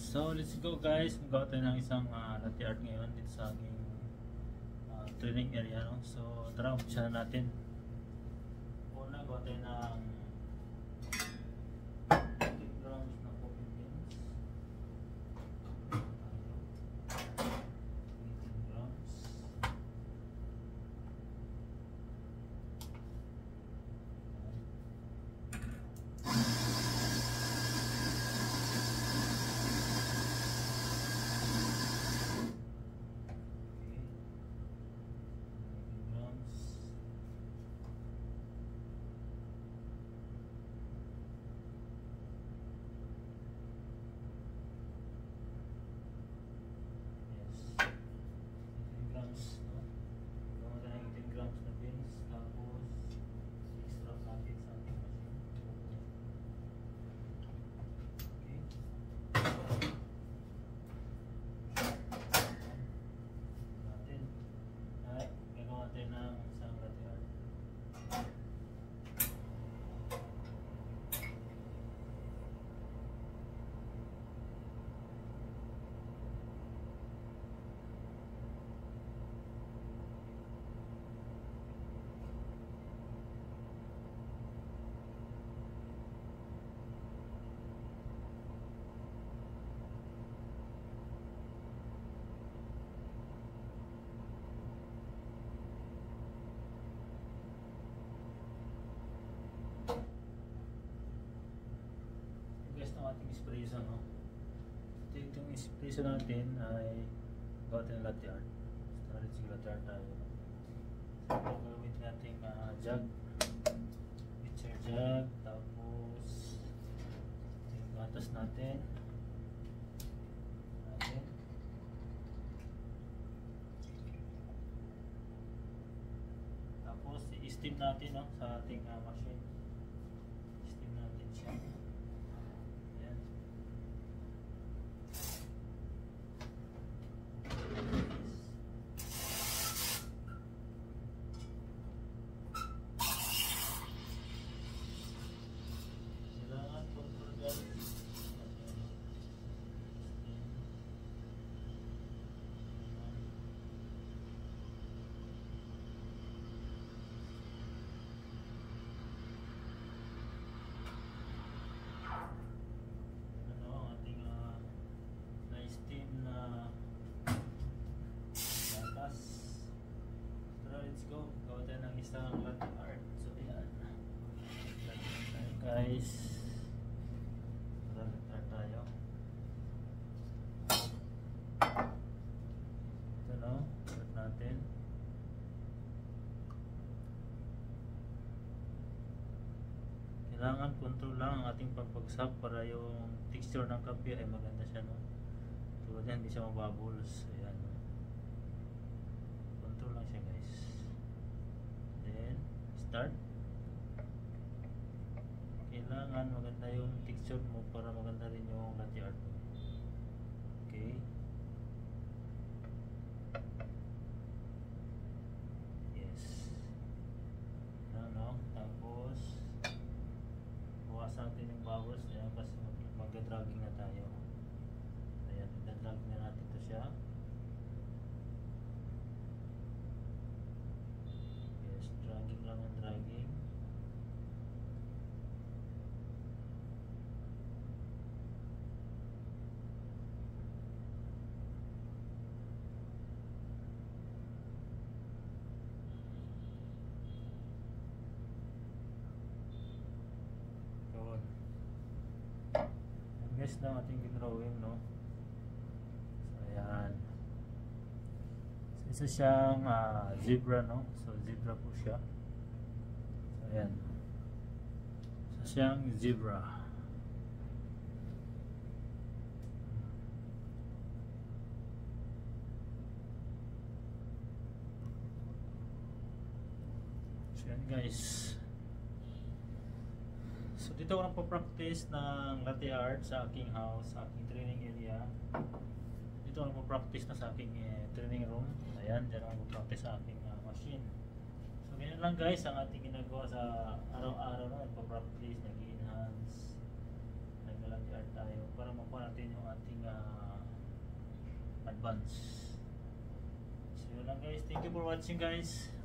So let's go guys, magawa tayo ng isang latte art ngayon dito sa aking training area, no? So tara, umpisa na natin. Una, gawa tayo ng 20 grams na coffee beans. 18 grams. Ng ating espresso, no? Itong espresso natin ay gawa tayo ng latte art. Started sa latte art tayo. So gagawin natin jug, pitcher jug, tapos yung gatas natin. Tapos i-steam natin, no, sa ating machine. Steam natin siya. Let's go, gawa tayo ng isang latte art. So yan, guys, latte art tayo. Ito, no, art natin. Kailangan control lang ang ating pagbagsak para yung texture ng kape ay maganda siya, no? Tulad yan, hindi siya mababulos. Ayan, control lang siya, guys. Then start. Kailangan maganda yung texture mo para maganda rin yung latte art mo. Okay. Yes. No. Tapos buwasan natin yung bubbles. Ayan, kasi mag-dragging na tayo. Ayan, i-drag na natin ito siya. Dragging lang ang dragging. Yun. Yung guys na ating drawing, no? So ayan. Isa siyang zebra, no? So zebra po siya. So ayan. Isa siyang zebra. So ayan, guys. So dito ako nagpa-practice ng latte art sa aking house, sa aking training area. Dito ako nagpa-practice na sa aking training room. Ayan, dyan ako nagpa-practice sa aking machine. So ganyan lang guys ang ating ginagawa sa araw-araw, no? Nagpa-practice, nag-enhance, nag-latte art tayo para makuha natin yung ating advance. So yun lang guys, thank you for watching guys.